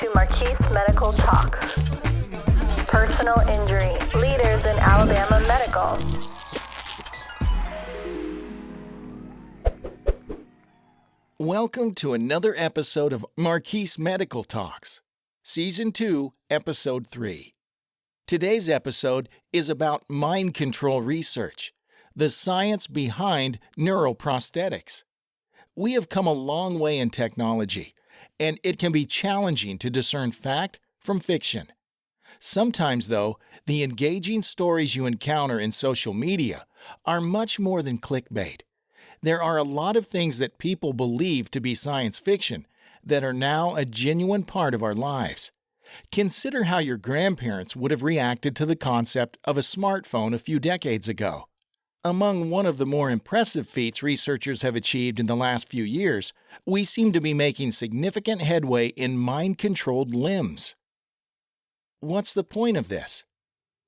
to Marquis Medical Talks. Personal injury, leaders in Alabama medical. Welcome to another episode of Marquis Medical Talks, Season 2, Episode 3. Today's episode is about mind control research, the science behind neuroprosthetics. We have come a long way in technology, and it can be challenging to discern fact from fiction. Sometimes, though, the engaging stories you encounter in social media are much more than clickbait. There are a lot of things that people believe to be science fiction that are now a genuine part of our lives. Consider how your grandparents would have reacted to the concept of a smartphone a few decades ago. Among one of the more impressive feats researchers have achieved in the last few years, we seem to be making significant headway in mind-controlled limbs. What's the point of this?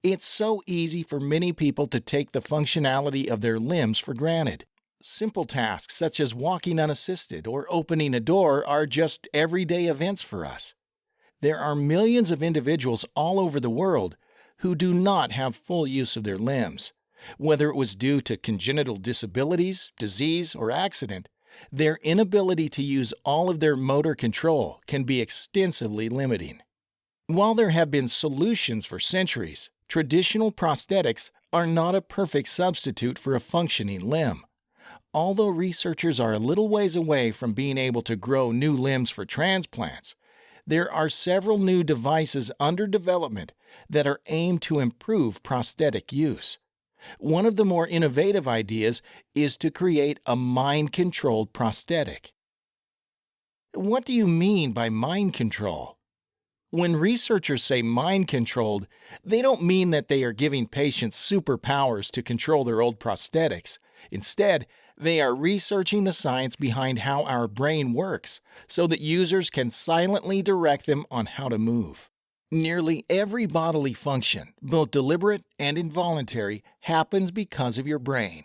It's so easy for many people to take the functionality of their limbs for granted. Simple tasks such as walking unassisted or opening a door are just everyday events for us. There are millions of individuals all over the world who do not have full use of their limbs. Whether it was due to congenital disabilities, disease, or accident, their inability to use all of their motor control can be extensively limiting. While there have been solutions for centuries, traditional prosthetics are not a perfect substitute for a functioning limb. Although researchers are a little ways away from being able to grow new limbs for transplants, there are several new devices under development that are aimed to improve prosthetic use. One of the more innovative ideas is to create a mind-controlled prosthetic. What do you mean by mind control? When researchers say mind-controlled, they don't mean that they are giving patients superpowers to control their old prosthetics. Instead, they are researching the science behind how our brain works so that users can silently direct them on how to move. Nearly every bodily function, both deliberate and involuntary, happens because of your brain.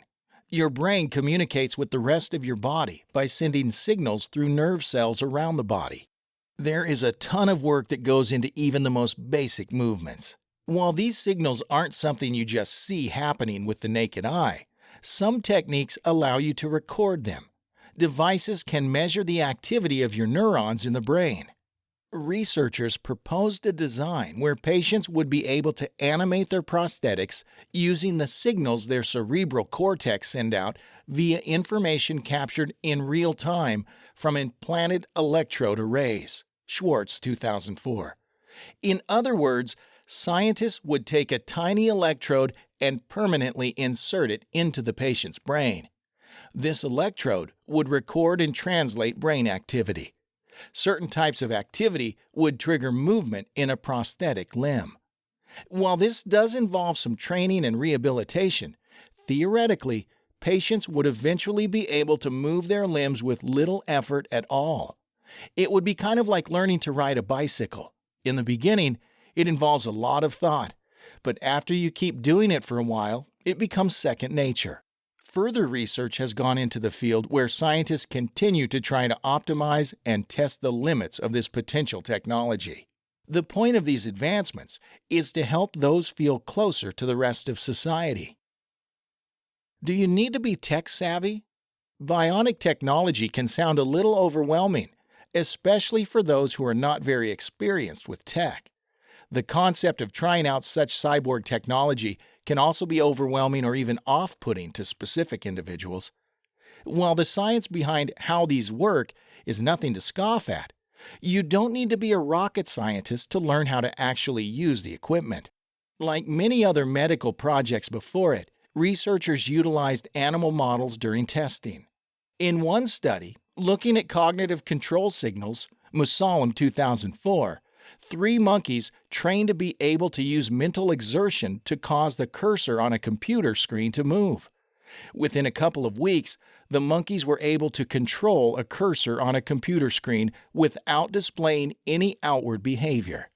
Your brain communicates with the rest of your body by sending signals through nerve cells around the body. There is a ton of work that goes into even the most basic movements. While these signals aren't something you just see happening with the naked eye, some techniques allow you to record them. Devices can measure the activity of your neurons in the brain. Researchers proposed a design where patients would be able to animate their prosthetics using the signals their cerebral cortex send out via information captured in real time from implanted electrode arrays. Schwartz, 2004. In other words, scientists would take a tiny electrode and permanently insert it into the patient's brain. This electrode would record and translate brain activity. Certain types of activity would trigger movement in a prosthetic limb. While this does involve some training and rehabilitation, theoretically, patients would eventually be able to move their limbs with little effort at all. It would be kind of like learning to ride a bicycle. In the beginning, it involves a lot of thought, but after you keep doing it for a while, it becomes second nature. Further research has gone into the field where scientists continue to try to optimize and test the limits of this potential technology. The point of these advancements is to help those feel closer to the rest of society. Do you need to be tech-savvy? Bionic technology can sound a little overwhelming, especially for those who are not very experienced with tech. The concept of trying out such cyborg technology can also be overwhelming or even off-putting to specific individuals. While the science behind how these work is nothing to scoff at, you don't need to be a rocket scientist to learn how to actually use the equipment. Like many other medical projects before it, researchers utilized animal models during testing. In one study, looking at cognitive control signals, Musalem 2004, 3 monkeys trained to be able to use mental exertion to cause the cursor on a computer screen to move. Within a couple of weeks, the monkeys were able to control a cursor on a computer screen without displaying any outward behavior.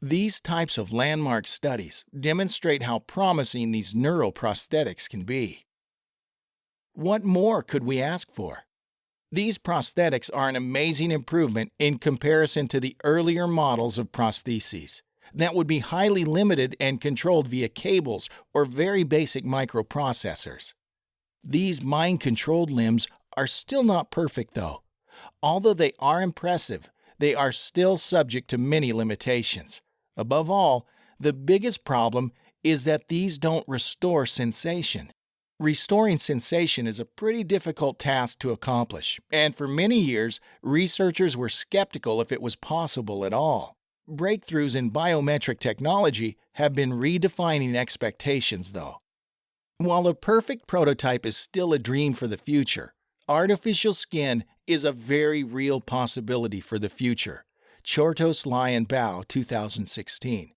These types of landmark studies demonstrate how promising these neuroprosthetics can be. What more could we ask for? These prosthetics are an amazing improvement in comparison to the earlier models of prostheses that would be highly limited and controlled via cables or very basic microprocessors. These mind-controlled limbs are still not perfect though. Although they are impressive, they are still subject to many limitations. Above all, the biggest problem is that these don't restore sensation. Restoring sensation is a pretty difficult task to accomplish, and for many years, researchers were skeptical if it was possible at all. Breakthroughs in biometric technology have been redefining expectations, though. While a perfect prototype is still a dream for the future, artificial skin is a very real possibility for the future. Chortos Lion Bao, 2016.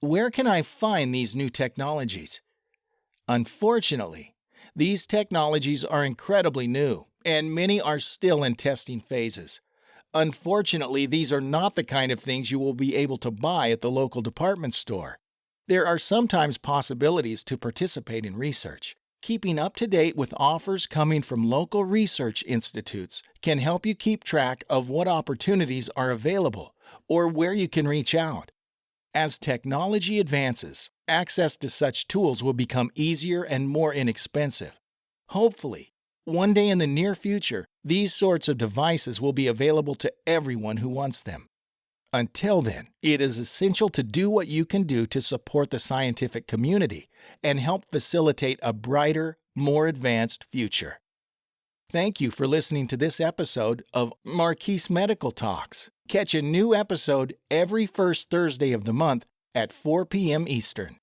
Where can I find these new technologies? Unfortunately, these technologies are incredibly new, and many are still in testing phases. Unfortunately, these are not the kind of things you will be able to buy at the local department store. There are sometimes possibilities to participate in research. Keeping up to date with offers coming from local research institutes can help you keep track of what opportunities are available or where you can reach out. As technology advances, access to such tools will become easier and more inexpensive. Hopefully, one day in the near future, these sorts of devices will be available to everyone who wants them. Until then, it is essential to do what you can do to support the scientific community and help facilitate a brighter, more advanced future. Thank you for listening to this episode of Marquis Medical Talks. Catch a new episode every first Thursday of the month at 4 p.m. Eastern.